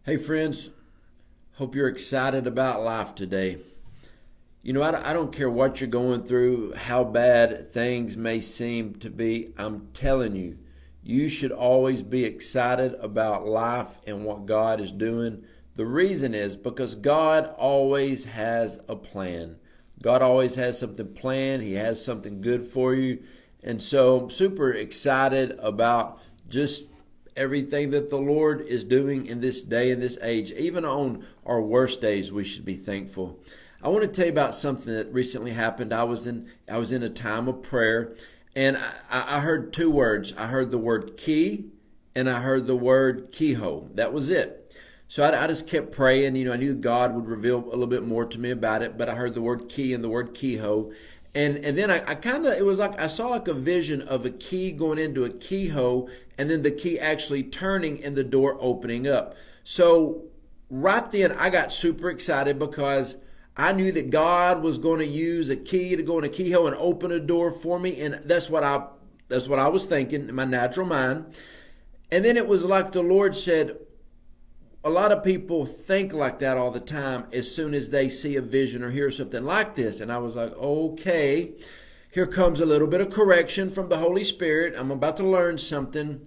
Hey friends, hope you're excited about life today. I don't care what you're going through, how bad things may seem to be. I'm telling you, you should always be excited about life and what God is doing. The reason is because God always has a plan. God always has something planned. He has something good for you. And so I'm super excited about just everything that the Lord is doing in this day and this age. Even on our worst days, we should be thankful. I want to tell you about something that recently happened. I was in a time of prayer, and I heard two words. I heard the word key, and I heard the word keyhole. That was it. So I just kept praying. I knew God would reveal a little bit more to me about it, but I heard the word key and the word keyhole. And then I kind of, it was like I saw like a vision of a key going into a keyhole, and then the key actually turning and the door opening up. So right then I got super excited because I knew that God was going to use a key to go in a keyhole and open a door for me, and that's what I was thinking in my natural mind. And then it was like the Lord said, a lot of people think like that all the time as soon as they see a vision or hear something like this. And I was like, okay, here comes a little bit of correction from the Holy Spirit. I'm about to learn something.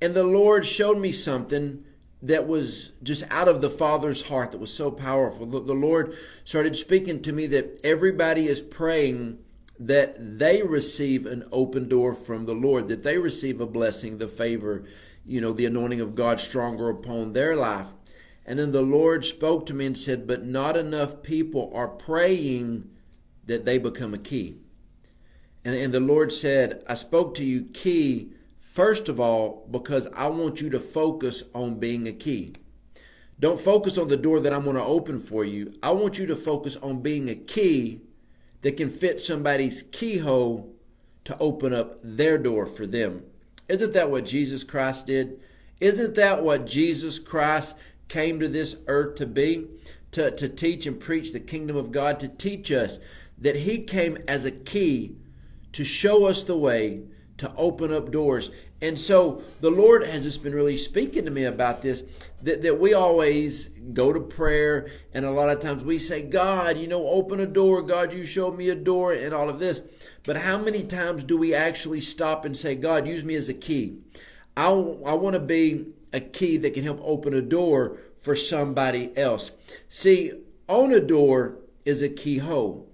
And the Lord showed me something that was just out of the Father's heart that was so powerful. The Lord started speaking to me that everybody is praying that they receive an open door from the Lord, that they receive a blessing, the favor, the anointing of God stronger upon their life. And then the Lord spoke to me and said, but not enough people are praying that they become a key. And the Lord said, I spoke to you key, first of all, because I want you to focus on being a key. Don't focus on the door that I'm going to open for you. I want you to focus on being a key that can fit somebody's keyhole to open up their door for them. Isn't that what Jesus Christ did? Isn't that what Jesus Christ came to this earth to be? To teach and preach the kingdom of God, to teach us that He came as a key to show us the way, to open up doors. And so the Lord has just been really speaking to me about this, that we always go to prayer, and a lot of times we say, God, open a door. God, you showed me a door and all of this. But how many times do we actually stop and say, God, use me as a key? I want to be a key that can help open a door for somebody else. See, on a door is a keyhole.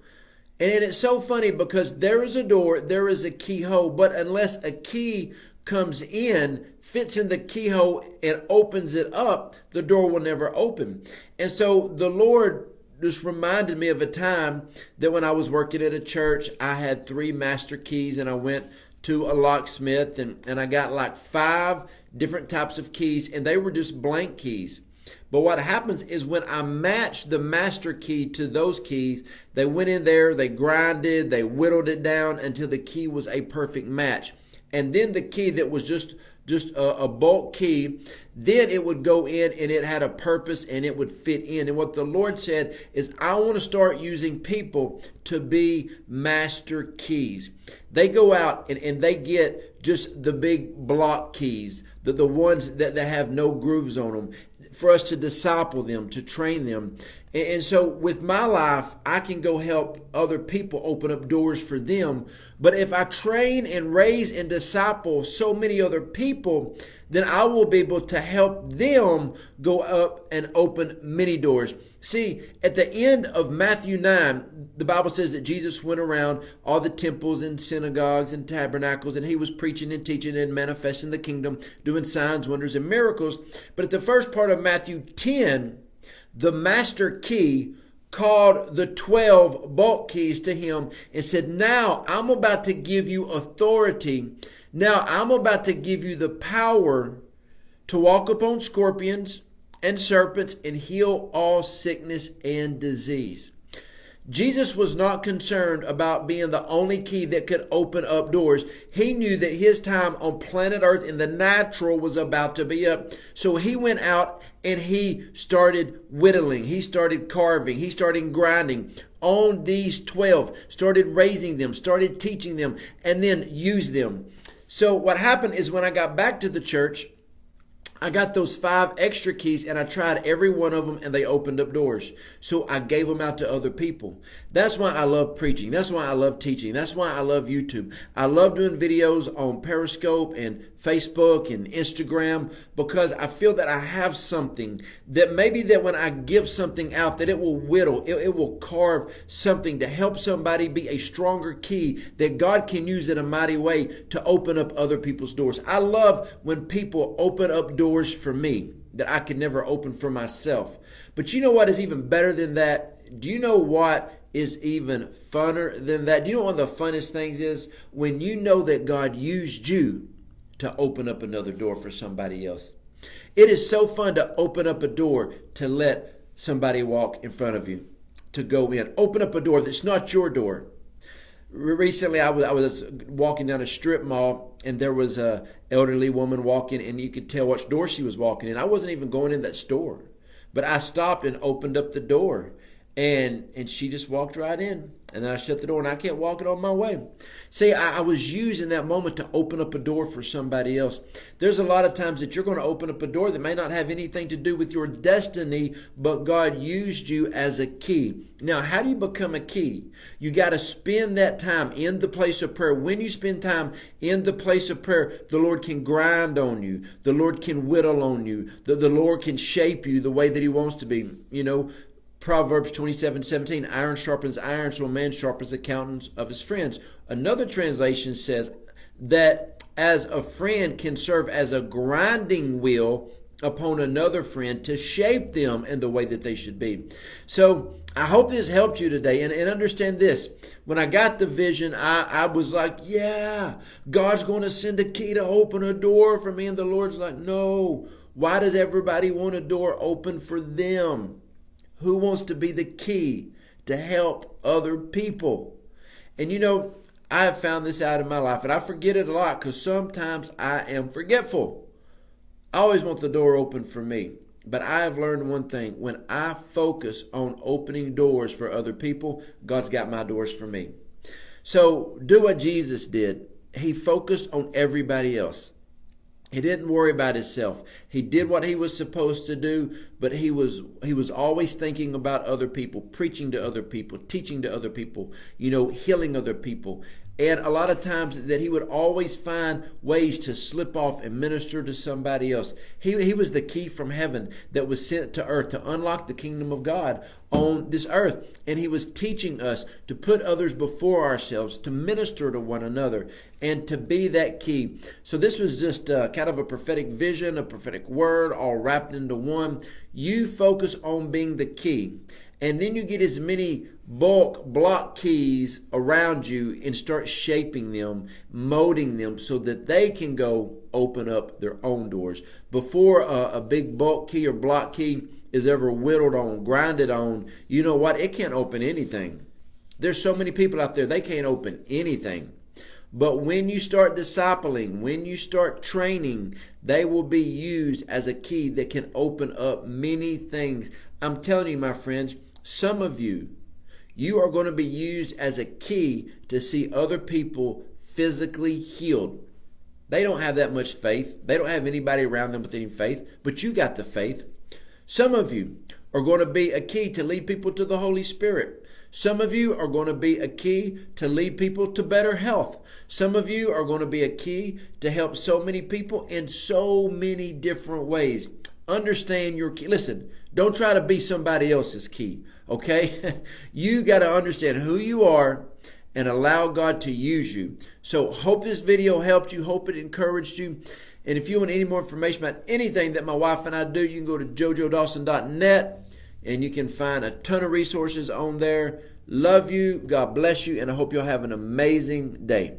And it's so funny because there is a door, there is a keyhole, but unless a key comes in, fits in the keyhole, and opens it up, the door will never open. And so the Lord just reminded me of a time that when I was working at a church, I had 3 master keys, and I went to a locksmith, and I got like 5 different types of keys, and they were just blank keys. But what happens is when I matched the master key to those keys, they went in there, they grinded, they whittled it down until the key was a perfect match. And then the key that was just a bulk key, then it would go in and it had a purpose and it would fit in. And what the Lord said is, I want to start using people to be master keys. They go out and they get just the big block keys, the ones that have no grooves on them, for us to disciple them, to train them. And so with my life, I can go help other people open up doors for them. But if I train and raise and disciple so many other people, then I will be able to help them go up and open many doors. See, at the end of Matthew 9, the Bible says that Jesus went around all the temples and synagogues and tabernacles, and He was preaching and teaching and manifesting the kingdom, doing signs, wonders, and miracles. But at the first part of Matthew 10, the master key called the 12 bulk keys to him and said, now I'm about to give you authority. Now I'm about to give you the power to walk upon scorpions and serpents and heal all sickness and disease. Jesus was not concerned about being the only key that could open up doors. He knew that His time on planet Earth in the natural was about to be up. So He went out and He started whittling. He started carving. He started grinding on these 12, started raising them, started teaching them, and then used them. So what happened is when I got back to the church, I got those 5 extra keys and I tried every one of them and they opened up doors. So I gave them out to other people. That's why I love preaching. That's why I love teaching. That's why I love YouTube. I love doing videos on Periscope and Facebook and Instagram because I feel that I have something that maybe that when I give something out that it will whittle, it will carve something to help somebody be a stronger key that God can use in a mighty way to open up other people's doors. I love when people open up doors for me that I could never open for myself. But you know what is even better than that? Do you know what is even funner than that? Do you know one of the funnest things is when you know that God used you to open up another door for somebody else? It is so fun to open up a door to let somebody walk in front of you, to go in. Open up a door that's not your door. Recently, I was walking down a strip mall, and there was a elderly woman walking, and you could tell which door she was walking in. I wasn't even going in that store, but I stopped and opened up the door, and she just walked right in. And then I shut the door, and I kept walking on my way. See, I was using that moment to open up a door for somebody else. There's a lot of times that you're going to open up a door that may not have anything to do with your destiny, but God used you as a key. Now, how do you become a key? You got to spend that time in the place of prayer. When you spend time in the place of prayer, the Lord can grind on you. The Lord can whittle on you. The Lord can shape you the way that He wants to be. You know, Proverbs 27:17, iron sharpens iron, so a man sharpens the countenance of his friends. Another translation says that as a friend can serve as a grinding wheel upon another friend to shape them in the way that they should be. So I hope this helped you today. And understand this. When I got the vision, I was like, yeah, God's going to send a key to open a door for me. And the Lord's like, no. Why does everybody want a door open for them? Who wants to be the key to help other people? And you know, I have found this out in my life, and I forget it a lot because sometimes I am forgetful. I always want the door open for me. But I have learned one thing. When I focus on opening doors for other people, God's got my doors for me. So do what Jesus did. He focused on everybody else. He didn't worry about himself. He did what he was supposed to do, but he was always thinking about other people, preaching to other people, teaching to other people, healing other people. And a lot of times that he would always find ways to slip off and minister to somebody else. He was the key from heaven that was sent to earth to unlock the kingdom of God on this earth. And he was teaching us to put others before ourselves, to minister to one another, and to be that key. So this was just kind of a prophetic vision, a prophetic word, all wrapped into one. You focus on being the key. And then you get as many bulk block keys around you and start shaping them, molding them so that they can go open up their own doors. Before a big bulk key or block key is ever whittled on, grinded on, you know what? It can't open anything. There's so many people out there, they can't open anything. But when you start discipling, when you start training, they will be used as a key that can open up many things. I'm telling you, my friends, some of you are going to be used as a key to see other people physically healed. They don't have that much faith. They don't have anybody around them with any faith, but you got the faith. Some of you are going to be a key to lead people to the Holy Spirit. Some of you are going to be a key to lead people to better health. Some of you are going to be a key to help so many people in so many different ways. Understand your key. Listen, don't try to be somebody else's key, okay? You got to understand who you are and allow God to use you. So hope this video helped you. Hope it encouraged you. And if you want any more information about anything that my wife and I do, you can go to jojodawson.net and you can find a ton of resources on there. Love you. God bless you. And I hope you'll have an amazing day.